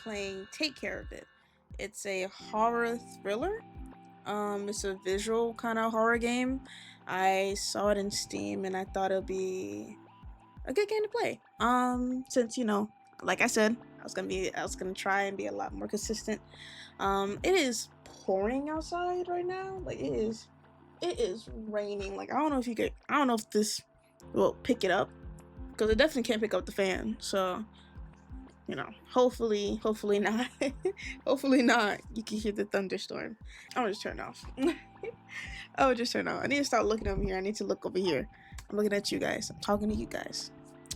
playing Take Care of It. It's a horror thriller. It's a visual kind of horror game. I saw it in Steam and I thought it'd be a good game to play. Since like I said, I was gonna try and be a lot more consistent. It is pouring outside right now. Like it is raining. Like I don't know if this will pick it up because it definitely can't pick up the fan. So hopefully not. Hopefully not. You can hear the thunderstorm. I'll just turn off. I would just turn off. I need to start looking over here. I need to look over here. I'm looking at you guys. I'm talking to you guys.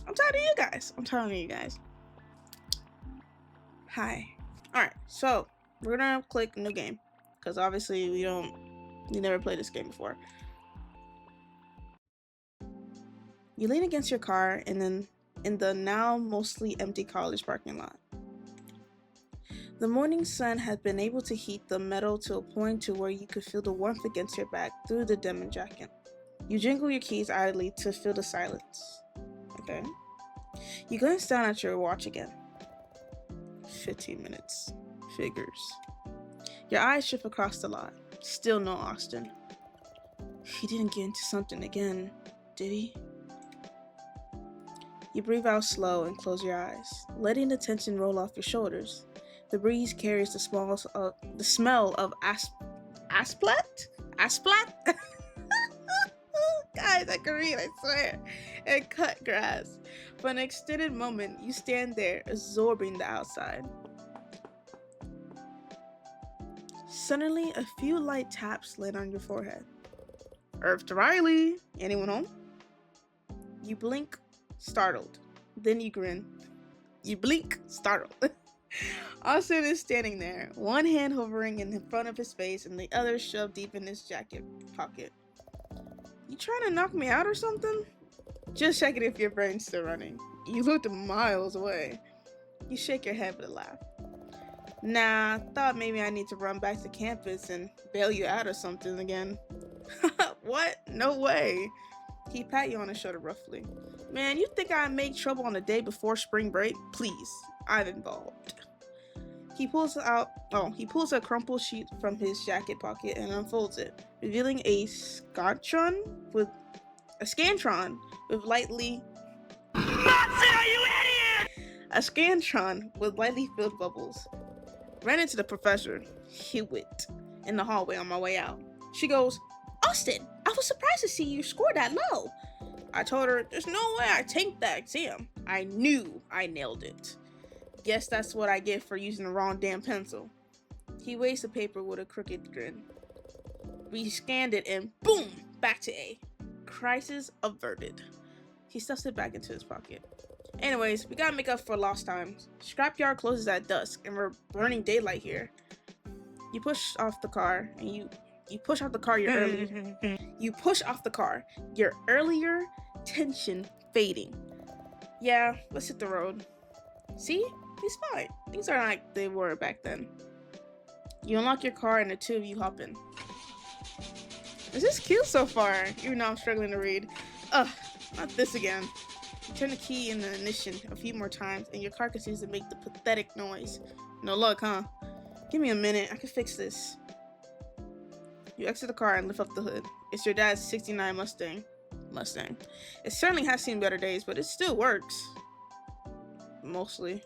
I'm talking to you guys. I'm talking to you guys. Hi. Alright, so we're gonna click new game. Because obviously we never played this game before. You lean against your car and then in the now mostly empty college parking lot. The morning sun had been able to heat the metal to a point to where you could feel the warmth against your back through the denim jacket. You jingle your keys idly to fill the silence. Okay. You glance down at your watch again. 15 minutes. Figures. Your eyes shift across the lot. Still no Austin. He didn't get into something again, did he? You breathe out slow and close your eyes, letting the tension roll off your shoulders. The breeze carries the smell of asplat? Guys, I can read, I swear. And cut grass. For an extended moment, you stand there, absorbing the outside. Suddenly, a few light taps land on your forehead. Irv to Riley. Anyone home? You blink, startled. Then you grin. You blink, startled. Austin is standing there, one hand hovering in front of his face and the other shoved deep in his jacket pocket. You trying to knock me out or something? Just checking if your brain's still running. You looked miles away. You shake your head with a laugh. Nah, thought maybe I need to run back to campus and bail you out or something again. What? No way. He pat you on the shoulder roughly. Man, you think I'd make trouble on the day before spring break? Please, I'm involved. He pulls a crumpled sheet from his jacket pocket and unfolds it, revealing a scantron with lightly a scantron with lightly filled bubbles. Ran into the professor, Hewitt, in the hallway on my way out. She goes, Austin, I was surprised to see you score that low. I told her, there's no way I tanked that exam. I knew I nailed it. Guess that's what I get for using the wrong damn pencil. He weighs the paper with a crooked grin. We scanned it and boom, back to A. Crisis averted. He stuffs it back into his pocket. Anyways, we gotta make up for lost time. Scrapyard closes at dusk and we're burning daylight here. You push off the car and you push off the car You push off the car, your earlier tension fading. Yeah, let's hit the road. See? He's fine. Things aren't like they were back then. You unlock your car and the two of you hop in. This is cute so far, even though I'm struggling to read. Ugh, not this again. You turn the key in the ignition a few more times and your car continues to make the pathetic noise. No luck, huh? Give me a minute, I can fix this. You exit the car and lift up the hood. It's your dad's 69 Mustang. It certainly has seen better days, but it still works. Mostly.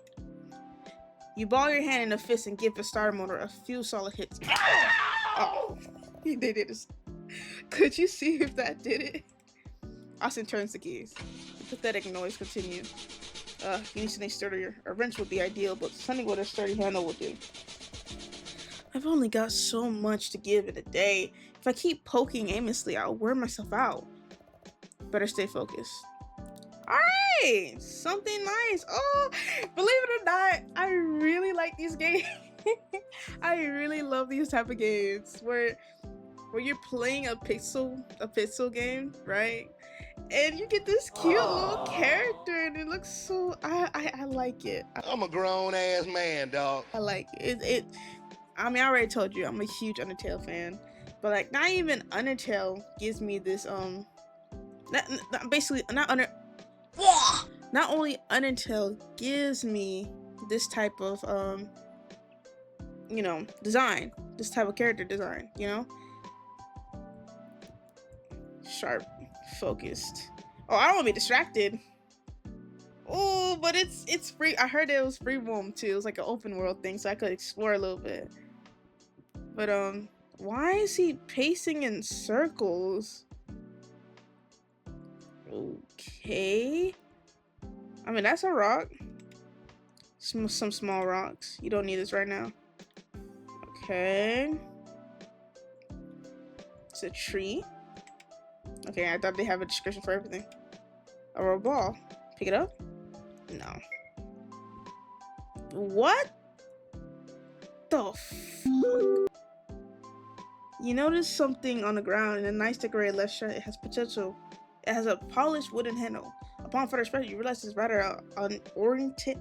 You ball your hand in a fist and give the starter motor a few solid hits. Oh, he did it. Could you see if that did it? Austin turns the keys. The pathetic noise continues. You need something sturdier. A wrench would be ideal, but something with a sturdy handle will do. I've only got so much to give in a day. If I keep poking aimlessly, I'll wear myself out. Better stay focused. Alright! Something nice. Oh, believe it or not, I really like these games. I really love these type of games where you're playing a pixel game, right? And you get this cute little character and it looks so I like it. I'm a grown ass man, dog. I like it. I mean, I already told you I'm a huge Undertale fan, but like not even Undertale gives me this not only Undertale gives me this type of design, this type of character design, sharp, focused. Oh, I don't want to be distracted. Oh, but it's free. I heard it was free roam too. It was like an open world thing, so I could explore a little bit. But why is he pacing in circles? Okay. I mean, that's a rock. Some small rocks. You don't need this right now. Okay. It's a tree. Okay, I thought they have a description for everything. A rubber ball. Pick it up? No. What the fuck? You notice something on the ground in a nice decorated left shirt. It has potential. It has a polished wooden handle. Upon further inspection, you realize it's rather ornamented.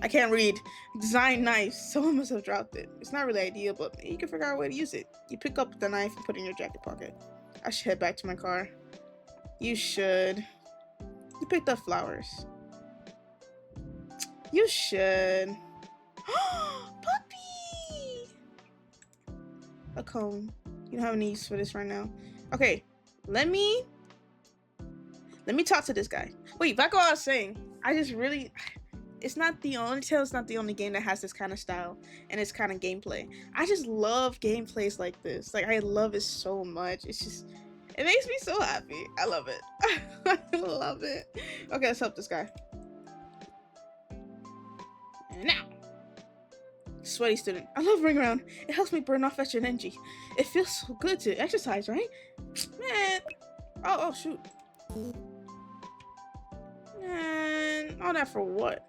I can't read. Design knife. Someone must have dropped it. It's not really ideal, but maybe you can figure out a way to use it. You pick up the knife and put it in your jacket pocket. I should head back to my car. You should. You picked up flowers. You should. Puppy! A comb. You don't have any use for this right now. Okay, let me talk to this guy. Wait, back what I was saying. I just really, it's not the only game that has this kind of style and this kind of gameplay. I just love gameplays like this. Like, I love it so much. It's just, it makes me so happy. I love it. I love it. Okay, let's help this guy. And now, sweaty student. I love ring around. It helps me burn off extra energy. It feels so good to exercise, right? Man. Oh shoot. Man, all that for what?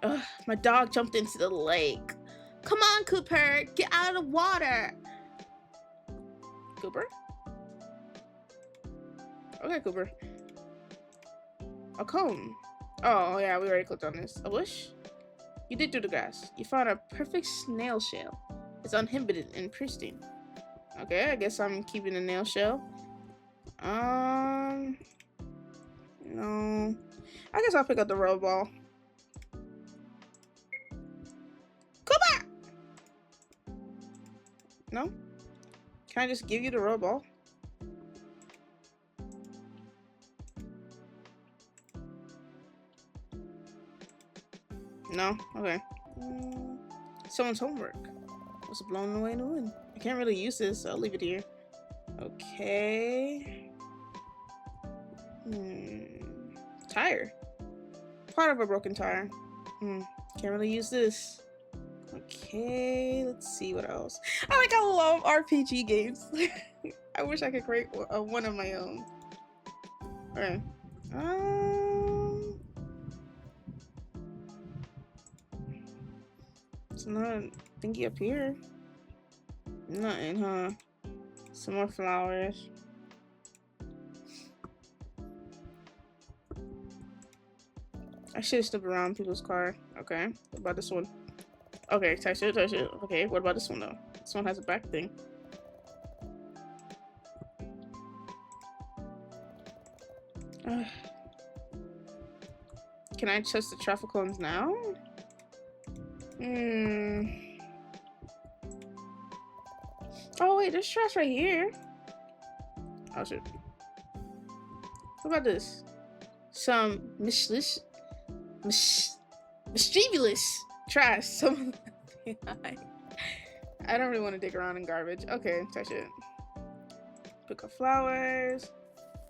Ugh, my dog jumped into the lake. Come on, Cooper, get out of the water. Cooper? Okay, Cooper. A comb. Oh yeah, we already clicked on this. A bush? You dig through the grass. You found a perfect snail shell. It's uninhibited and pristine. Okay, I guess I'm keeping the nail shell. No. I guess I'll pick up the rubber ball. Cooper! No? Can I just give you the rubber ball? No? Okay. Someone's homework. Was blown away in the wind. I can't really use this, so I'll leave it here. Okay. Tire. Part of a broken tire. Can't really use this. Okay, let's see what else. I love RPG games. I wish I could create one of my own. Okay. It's not thingy up here. Nothing, huh? Some more flowers. I should have stood around people's car. Okay, what about this one? Okay, touch it. Okay, what about this one though? This one has a back thing. Can I touch the traffic cones now? Oh wait, there's trash right here. Oh shit. What about this? Some mischievous trash. Some I don't really want to dig around in garbage. Okay, touch it. Pick up flowers.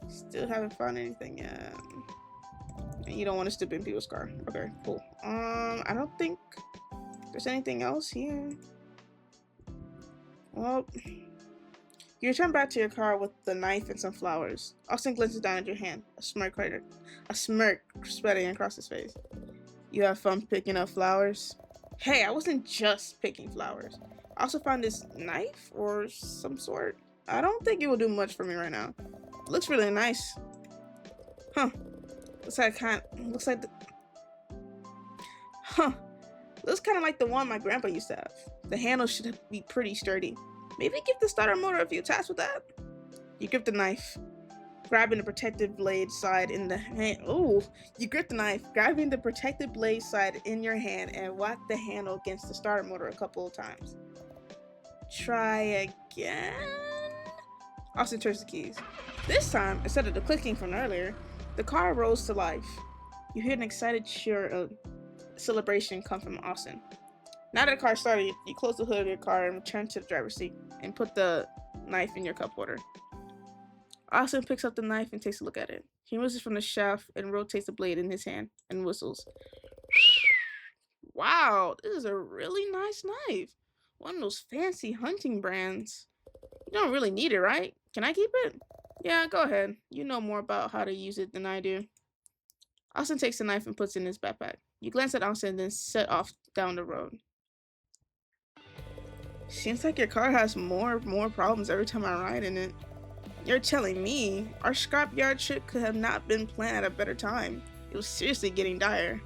Still haven't found anything yet. And you don't want to step in people's car. Okay, cool. I don't think there's anything else here. Well, you return back to your car with the knife and some flowers. Austin glances down at your hand, a smirk spreading across his face. You have fun picking up flowers? Hey, I wasn't just picking flowers. I also found this knife or some sort. I don't think it will do much for me right now. It looks really nice. Huh. Looks kind of like the one my grandpa used to have. The handle should be pretty sturdy. Maybe give the starter motor a few taps with that. You grip the knife. grabbing the protective blade side in the hand. Ooh, you grip the knife, grabbing the protective blade side in your hand and whack the handle against the starter motor a couple of times. Try again. Austin turns the keys. This time, instead of the clicking from earlier, the car rose to life. You hear an excited cheer of celebration come from Austin. Now that the car started, you close the hood of your car and return to the driver's seat and put the knife in your cup holder. Austin picks up the knife and takes a look at it. He moves it from the shaft and rotates the blade in his hand and whistles. Wow, this is a really nice knife. One of those fancy hunting brands. You don't really need it, right? Can I keep it? Yeah, go ahead. You know more about how to use it than I do. Austin takes the knife and puts it in his backpack. You glance at Austin and then set off down the road. Seems like your car has more problems every time I ride in it. You're telling me our scrapyard trip could have not been planned at a better time. It was seriously getting dire.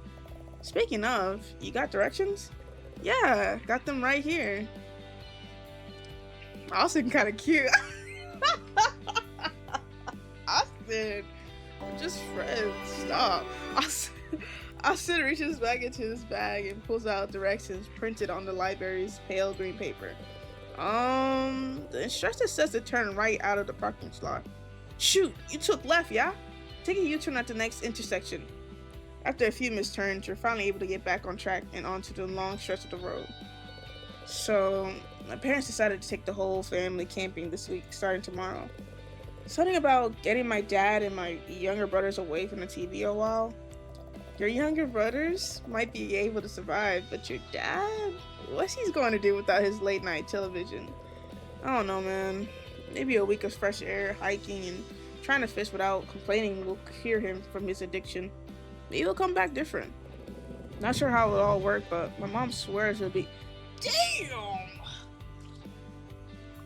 Speaking of, you got directions? Yeah, got them right here. Austin kind of cute. Austin, we're just friends. Stop. Austin reaches back into his bag and pulls out directions printed on the library's pale green paper. The instructor says to turn right out of the parking slot. Shoot, you took left, yeah? Take a U-turn at the next intersection. After a few missed turns, you're finally able to get back on track and onto the long stretch of the road. So, my parents decided to take the whole family camping this week, starting tomorrow. Something about getting my dad and my younger brothers away from the TV a while. Your younger brothers might be able to survive, but your dad? What's he going to do without his late night television? I don't know, man. Maybe a week of fresh air, hiking, and trying to fish without complaining will cure him from his addiction. Maybe he'll come back different. Not sure how it'll all work, but my mom swears it'll be... Damn!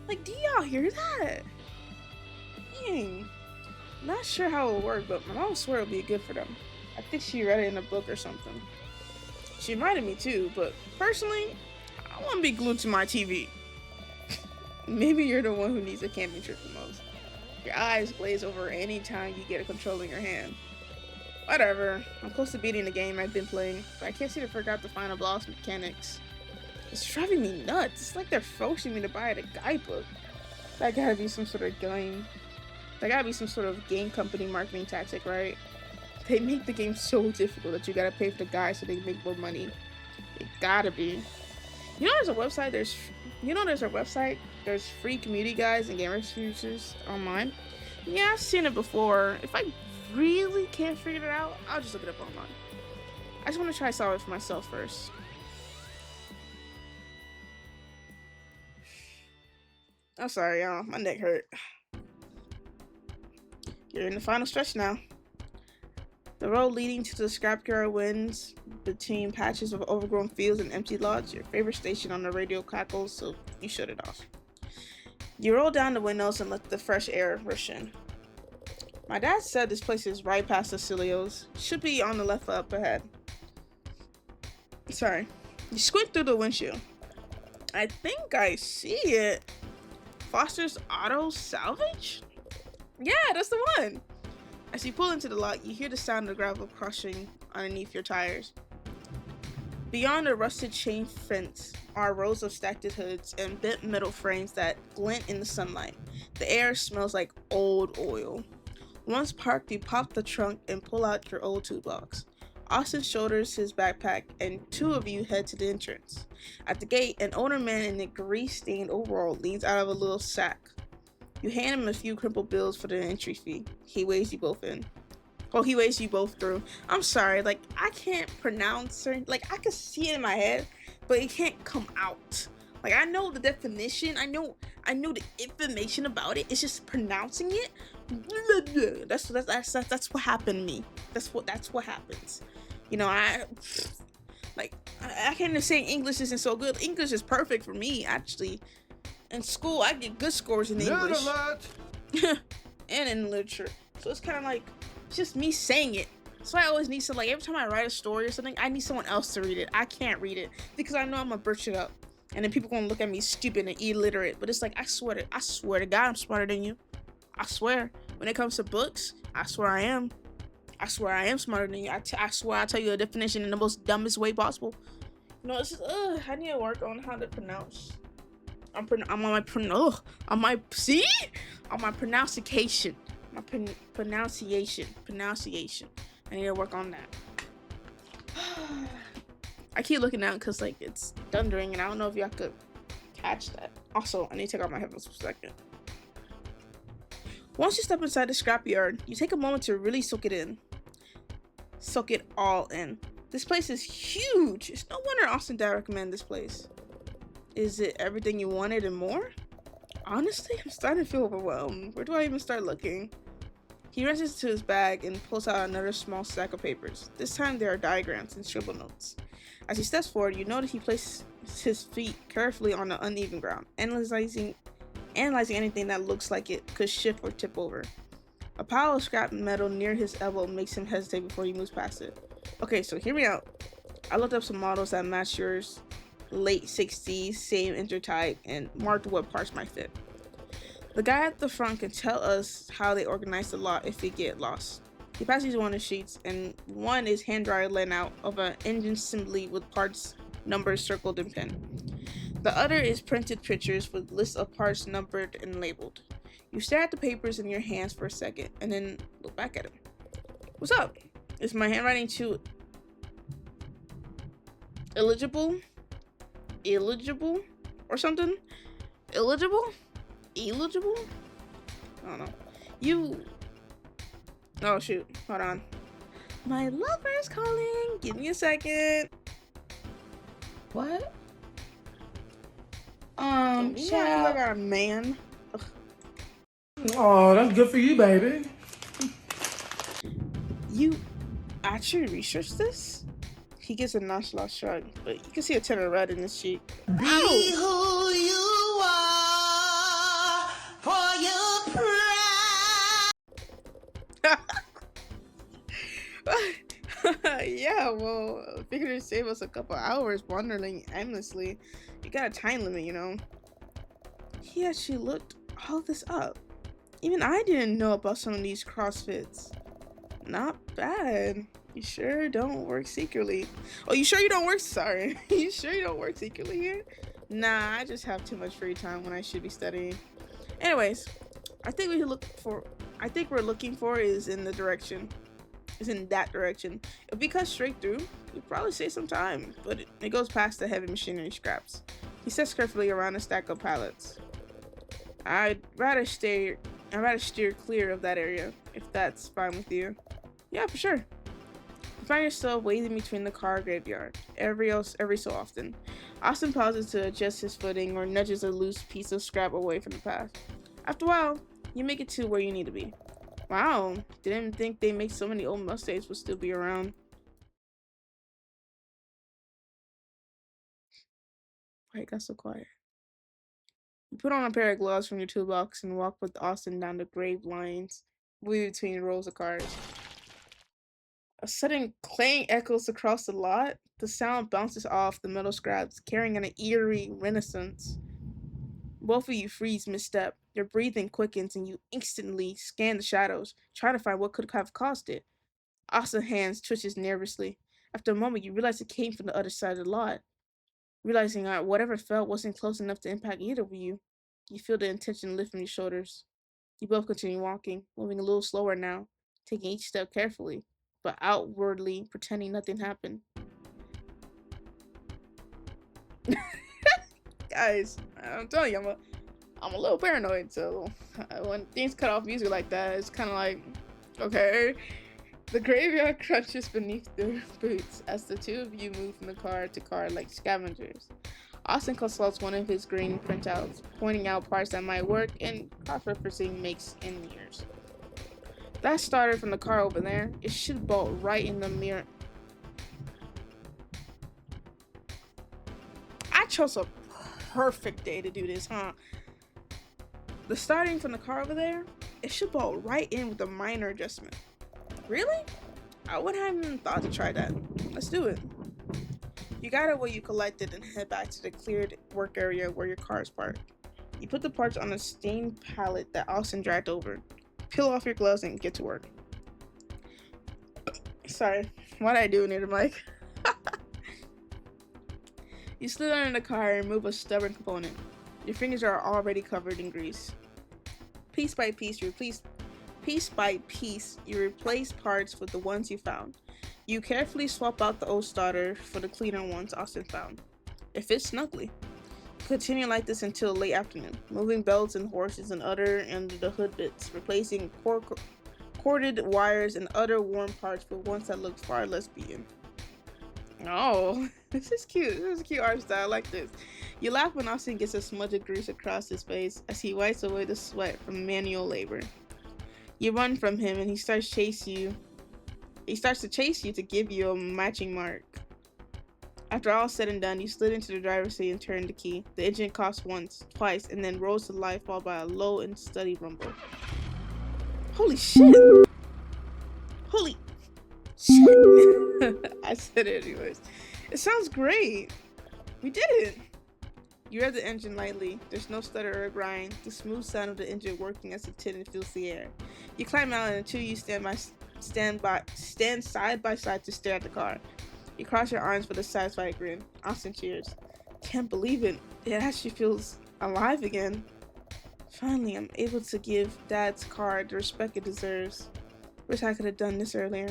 Like, do y'all hear that? Dang. Not sure how it'll work, but my mom swears it'll be good for them. I think she read it in a book or something. She invited me too, but personally, I want to be glued to my TV. Maybe you're the one who needs a camping trip the most. Your eyes glaze over any time you get a controller in your hand. Whatever, I'm close to beating the game I've been playing, but I can't seem to figure out the final boss mechanics. It's driving me nuts. It's like they're forcing me to buy the guidebook. That gotta be some sort of game. That gotta be some sort of game company marketing tactic, right? They make the game so difficult that you gotta pay for the guys so they can make more money. It gotta be. You know there's a website, there's free community guides and gamer futures online. Yeah, I've seen it before. If I really can't figure it out, I'll just look it up online. I just want to try solve it for myself first. I'm sorry, y'all. My neck hurt. You're in the final stretch now. The road leading to the scrapyard winds between patches of overgrown fields and empty lots. Your favorite station on the radio crackles, so you shut it off. You roll down the windows and let the fresh air rush in. My dad said this place is right past the Cilios. Should be on the left up ahead. Sorry. You squint through the windshield. I think I see it. Foster's Auto Salvage? Yeah, that's the one. As you pull into the lot, you hear the sound of gravel crushing underneath your tires. Beyond the rusted chain fence are rows of stacked hoods and bent metal frames that glint in the sunlight. The air smells like old oil. Once parked, you pop the trunk and pull out your old toolbox. Austin shoulders his backpack, and two of you head to the entrance. At the gate, an older man in a grease-stained overall leans out of a little sack. You hand him a few crumpled bills for the entry fee. He weighs you both in. Oh, he weighs you both through. I'm sorry, like, I can't pronounce certain, like, I can see it in my head, but it can't come out. Like, I know the definition, I know the information about it. It's just pronouncing it. That's what happened to me. That's what happens. You know, I can't even say English isn't so good. English is perfect for me, actually. In school, I get good scores in English. And in literature. So it's kind of like, it's just me saying it. So I always need to, like, every time I write a story or something, I need someone else to read it. I can't read it because I know I'm gonna birch it up. And then people gonna look at me stupid and illiterate. But it's like, I swear to God, I'm smarter than you. I swear. When it comes to books, I swear I am. I swear I am smarter than you. I swear I tell you a definition in the most dumbest way possible. You know, it's just, I need to work on how to pronounce. I'm on my on my pronunciation. My pronunciation. I need to work on that. I keep looking down because like it's thundering and I don't know if y'all could catch that. Also, I need to take out my headphones for a second. Once you step inside the scrapyard, you take a moment to really soak it in. Soak it all in. This place is huge. It's no wonder Austin dad recommended this place. Is it everything you wanted and more? Honestly, I'm starting to feel overwhelmed. Where do I even start looking? He reaches to his bag and pulls out another small stack of papers. This time there are diagrams and scribble notes. As he steps forward, you notice he places his feet carefully on the uneven ground, analyzing anything that looks like it could shift or tip over. A pile of scrap metal near his elbow makes him hesitate before he moves past it. Okay, so hear me out. I looked up some models that match yours, late 60s, same intertype, and marked what parts might fit. The guy at the front can tell us how they organize the lot if we get lost. He passes you one of the sheets, and one is hand-drawn layout of an engine assembly with parts, numbers circled in pen. The other is printed pictures with lists of parts numbered and labeled. You stare at the papers in your hands for a second, and then look back at him. What's up? Is my handwriting too illegible? Or something? Illegible? I don't know. Oh shoot, hold on. My lover's calling. Give me a second. What? I Child. got a man. Oh, that's good for you, baby. You actually researched this? He gives a nonchalant shrug, but you can see a tint of red in his cheek. Be who you are for your pride. Yeah, well, I figured it'd save us a couple hours wandering aimlessly. You got a time limit, you know. He actually looked all this up. Even I didn't know about some of these CrossFits. Not bad. You sure don't work secretly. Oh, you sure you don't work? Sorry. You sure you don't work secretly here? Nah, I just have too much free time when I should be studying. Anyways, I think we're looking for is in that direction. If we cut straight through, we'd probably save some time, but it goes past the heavy machinery scraps. He steps carefully around a stack of pallets. I'd rather steer clear of that area, if that's fine with you. Yeah, for sure. You find yourself wading between the car graveyard every so often. Austin pauses to adjust his footing or nudges a loose piece of scrap away from the path. After a while, you make it to where you need to be. Wow, didn't think they make so many old Mustangs would still be around. Why it got so quiet? You put on a pair of gloves from your toolbox and walk with Austin down the grave lines, between rows of cars. A sudden clang echoes across the lot. The sound bounces off the metal scraps, carrying an eerie resonance. Both of you freeze mid-step. Your breathing quickens and you instantly scan the shadows, trying to find what could have caused it. Austin's hands twitches nervously. After a moment, you realize it came from the other side of the lot. Realizing that whatever fell wasn't close enough to impact either of you, you feel the intention lift from your shoulders. You both continue walking, moving a little slower now, taking each step carefully, but outwardly pretending nothing happened. Guys, I'm telling you, I'm a little paranoid, so when things cut off music like that, it's kind of like, okay. The graveyard crunches beneath their boots as the two of you move from the car to car like scavengers. Austin consults one of his green printouts, pointing out parts that might work, and cross-referencing makes and mirrors. That starter from the car over there, it should bolt right in the mirror. I chose a perfect day to do this, huh? The starting from the car over there, it should bolt right in with a minor adjustment. Really? I wouldn't have even thought to try that. Let's do it. You gather what you collected and head back to the cleared work area where your car is parked. You put the parts on a stained pallet that Austin dragged over. Peel off your gloves and get to work. Sorry, what did I do near the mic? You slid under the car and remove a stubborn component. Your fingers are already covered in grease. Piece by piece, you replace parts with the ones you found. You carefully swap out the old starter for the cleaner ones Austin found. It fits snugly. Continue like this until late afternoon, moving belts and horses and other under the hood bits, replacing corded wires and other worn parts with ones that look far less beaten. Oh, this is cute. This is a cute art style. I like this. You laugh when Austin gets a smudge of grease across his face as he wipes away the sweat from manual labor. You run from him and he starts to chase you to give you a matching mark. After all said and done, you slid into the driver's seat and turned the key. The engine coughs once, twice, and then rose to life, followed by a low and steady rumble. Holy shit! Holy shit! I said it anyways. It sounds great. We did it. You rev the engine lightly. There's no stutter or grind. The smooth sound of the engine working as the tin fills the air. You climb out and the two of you stand side by side to stare at the car. You cross your arms with a satisfied grin. Austin cheers. Can't believe it. It actually feels alive again. Finally, I'm able to give Dad's car the respect it deserves. Wish I could have done this earlier.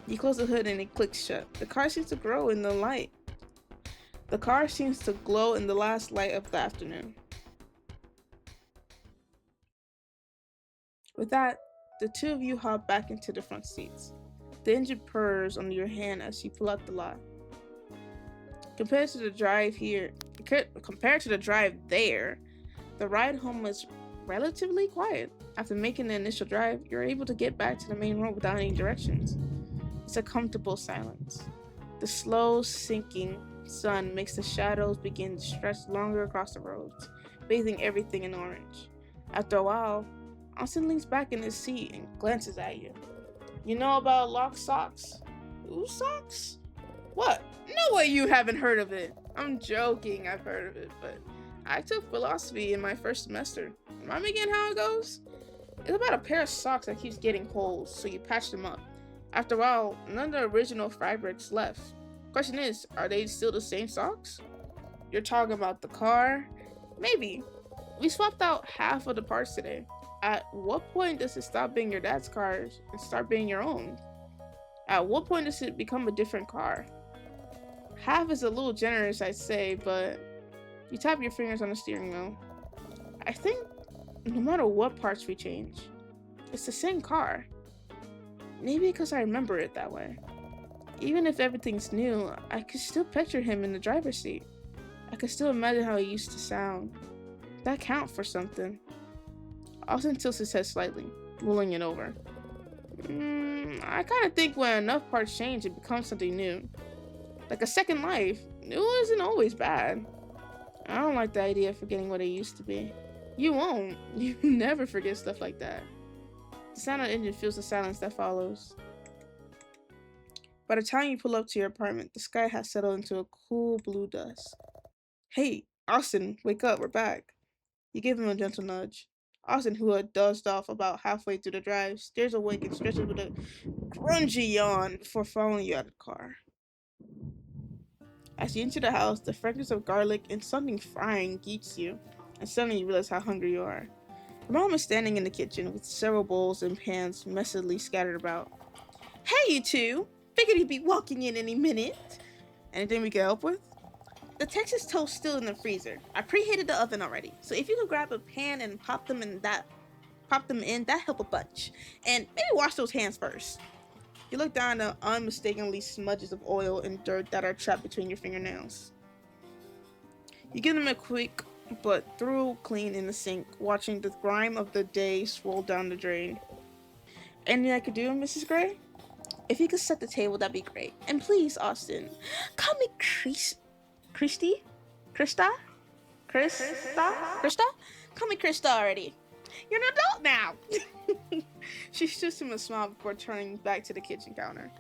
You close the hood and it clicks shut. The car seems to grow in the light. The car seems to glow in the last light of the afternoon. With that, the two of you hop back into the front seats. The engine purrs under your hand as you pull out the lot. Compared to the drive there, the ride home was relatively quiet. After making the initial drive, you're able to get back to the main road without any directions. It's a comfortable silence. The slow sinking sun makes the shadows begin to stretch longer across the roads, bathing everything in orange. After a while, Austin leans back in his seat and glances at you. You know about lock socks? Ooh, socks? What? No way you haven't heard of it. I'm joking, I've heard of it, but I took philosophy in my first semester. Remind me again how it goes? It's about a pair of socks that keeps getting holes, so you patch them up. After a while, none of the original fabrics left. Question is, are they still the same socks? You're talking about the car? Maybe. We swapped out half of the parts today. At what point does it stop being your dad's car and start being your own? At what point does it become a different car? Half is a little generous, I'd say, but you tap your fingers on the steering wheel. I think no matter what parts we change, it's the same car. Maybe because I remember it that way. Even if everything's new, I could still picture him in the driver's seat. I could still imagine how he used to sound. That counts for something. Austin tilts his head slightly, rolling it over. I kind of think when enough parts change, it becomes something new. Like a second life. New isn't always bad. I don't like the idea of forgetting what it used to be. You won't. You never forget stuff like that. The sound of the engine fills the silence that follows. By the time you pull up to your apartment, the sky has settled into a cool blue dust. Hey, Austin, wake up, we're back. You give him a gentle nudge. Austin, who had dozed off about halfway through the drive, stares awake and stretches with a grungy yawn before following you out of the car. As you enter the house, the fragrance of garlic and something frying greets you, and suddenly you realize how hungry you are. Your mom is standing in the kitchen with several bowls and pans messily scattered about. Hey, you two! Figured you'd be walking in any minute. Anything we can help with? The Texas toast's still in the freezer. I preheated the oven already, so if you could grab a pan and pop them in, that help a bunch. And maybe wash those hands first. You look down at the unmistakably smudges of oil and dirt that are trapped between your fingernails. You give them a quick but thorough clean in the sink, watching the grime of the day swirl down the drain. Anything I could do, Mrs. Gray? If you could set the table, that'd be great. And please, Austin, call me Krista? Krista? Call me Krista already. You're an adult now. She shoots him a smile before turning back to the kitchen counter.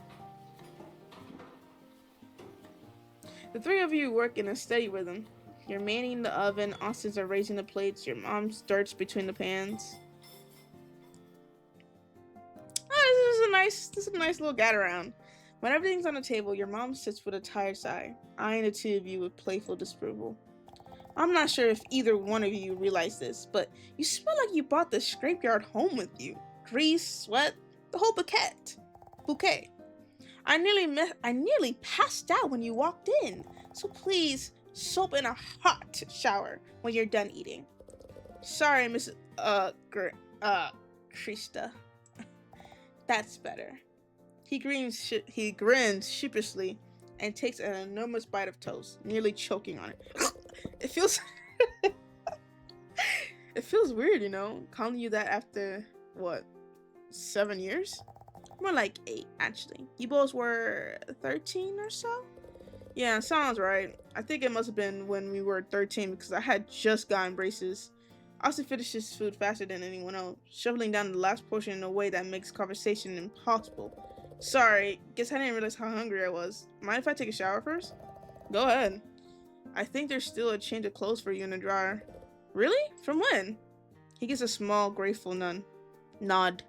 The three of you work in a steady rhythm. You're manning the oven, Austin's arranging the plates, your mom's dirts between the pans. a nice little gat around. When everything's on the table, your mom sits with a tired sigh, eyeing the two of you with playful disapproval. I'm not sure if either one of you realize this, but you smell like you brought the scrapyard home with you. Grease, sweat, the whole bouquet. I nearly passed out when you walked in. So please, soap in a hot shower when you're done eating. Sorry, Miss Krista. That's better. He grins sheepishly and takes an enormous bite of toast, nearly choking on it. It feels it feels weird, calling you that after what, 7 years? More like 8, actually. You both were 13 or so? Yeah, sounds right. I think it must have been when we were 13 because I had just gotten braces. Austin finished his food faster than anyone else, shoveling down the last portion in a way that makes conversation impossible. Sorry, guess I didn't realize how hungry I was. Mind if I take a shower first? Go ahead. I think there's still a change of clothes for you in the dryer. Really? From when? He gives a small, grateful nod.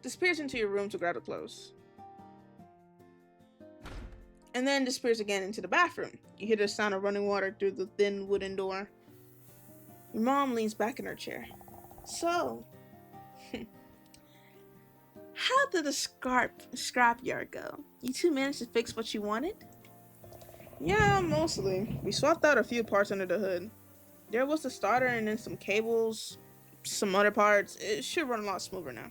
Disappears into your room to grab the clothes. And then disappears again into the bathroom. You hear the sound of running water through the thin wooden door. Your mom leans back in her chair. So, how did the scrapyard go? You two managed to fix what you wanted? Yeah, mostly. We swapped out a few parts under the hood. There was the starter and then some cables, some other parts. It should run a lot smoother now.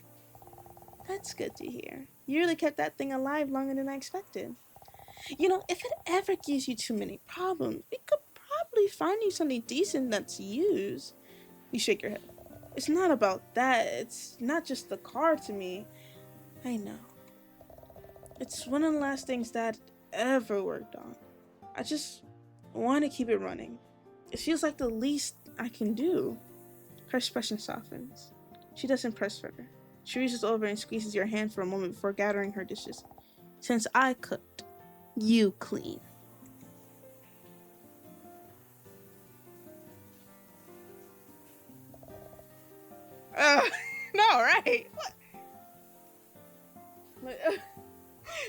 That's good to hear. You really kept that thing alive longer than I expected. If it ever gives you too many problems, we could probably find you something decent that's used. You shake your head. It's not about that. It's not just the car to me. I know. It's one of the last things Dad ever worked on. I just want to keep it running. It feels like the least I can do. Her expression softens. She doesn't press further. She reaches over and squeezes your hand for a moment before gathering her dishes. Since I cooked, you clean. No, right? What?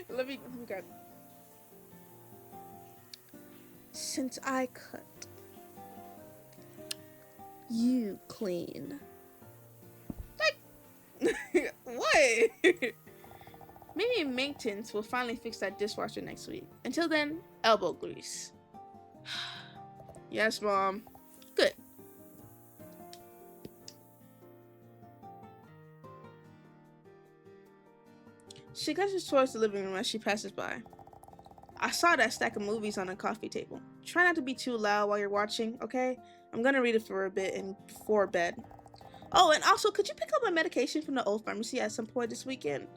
Let me grab. Since I cooked, you clean. Like, what? Maybe maintenance will finally fix that dishwasher next week. Until then, elbow grease. Yes, Mom. Good. She gestures towards the living room as she passes by. I saw that stack of movies on the coffee table. Try not to be too loud while you're watching, okay? I'm gonna read it for a bit and before bed. Oh, and also, could you pick up my medication from the old pharmacy at some point this weekend?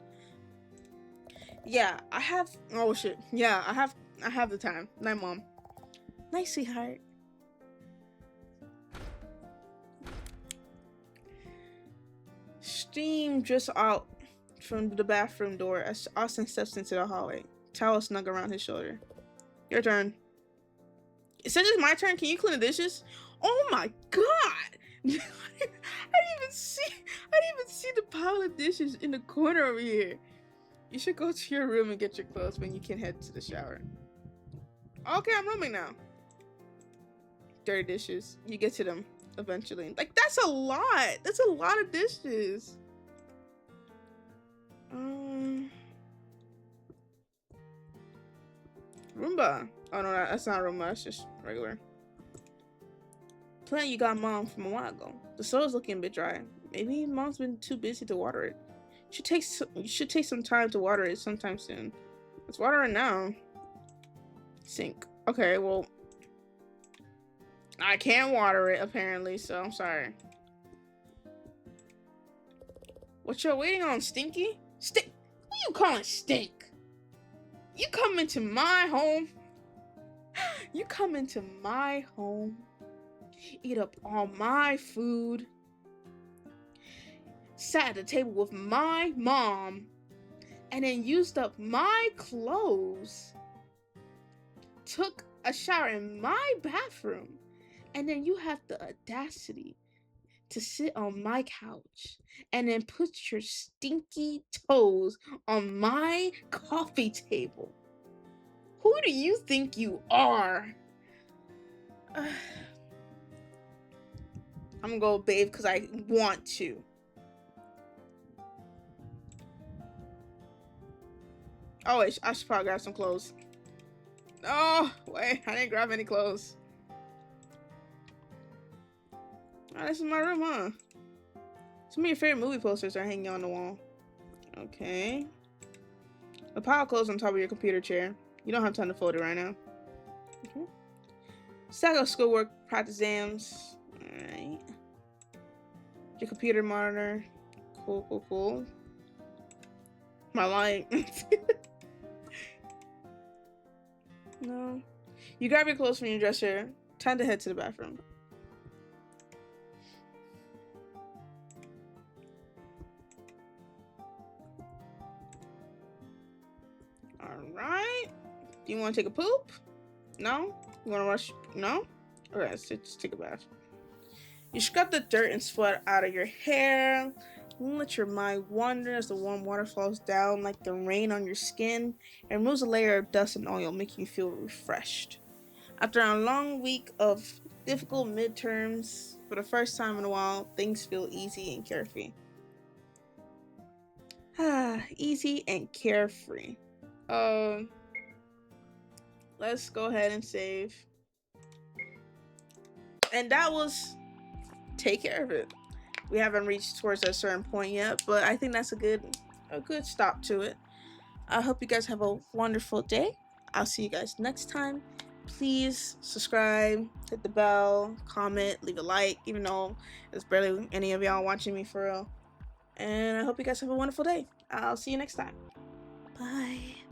Yeah, I have. Oh shit. Yeah, I have the time. Night, Mom. Night, sweetheart. Steam just out from the bathroom door as Austin steps into the hallway. Towel snug around his shoulder. Your turn. Since it's my turn, can you clean the dishes? Oh my god! I didn't even see the pile of dishes in the corner over here. You should go to your room and get your clothes when you can head to the shower. Okay, I'm rooming now. Dirty dishes. You get to them eventually. Like, that's a lot. That's a lot of dishes. Roomba. Oh no, that's not Roomba. That's just regular. Plant you got Mom from a while ago. The soil's looking a bit dry. Maybe Mom's been too busy to water it. You should take some time to water it sometime soon. Let's water it now. Sink. Okay, well, I can't water it apparently, so I'm sorry. What you're waiting on, Stinky? What you calling stink? You come into my home. You come into my home. Eat up all my food. Sat at the table with my mom. And then used up my clothes. Took a shower in my bathroom. And then you have the audacity to sit on my couch and then put your stinky toes on my coffee table? Who do you think you are? I'm gonna go bathe because I want to. Oh, wait, I should probably grab some clothes. Oh, wait, I didn't grab any clothes. Oh, this is my room, huh? Some of your favorite movie posters are hanging on the wall. Okay. A pile of clothes on top of your computer chair. You don't have time to fold it right now. Okay. Stack of schoolwork, practice exams. Alright. Your computer monitor. Cool, cool, cool. My light. No. You grab your clothes from your dresser. Time to head to the bathroom. Alright. Do you want to take a poop? No? You want to rush? No? Alright, let's just take a bath. You scrub the dirt and sweat out of your hair. Let your mind wander as the warm water falls down like the rain on your skin and removes a layer of dust and oil, making you feel refreshed. After a long week of difficult midterms, for the first time in a while, things feel easy and carefree. Easy and carefree. Let's go ahead and save. And that was take care of it. We haven't reached towards a certain point yet, but I think that's a good stop to it. I hope you guys have a wonderful day. I'll see you guys next time. Please subscribe, hit the bell, comment, leave a like, even though there's barely any of y'all watching me for real. And I hope you guys have a wonderful day. I'll see you next time. Bye.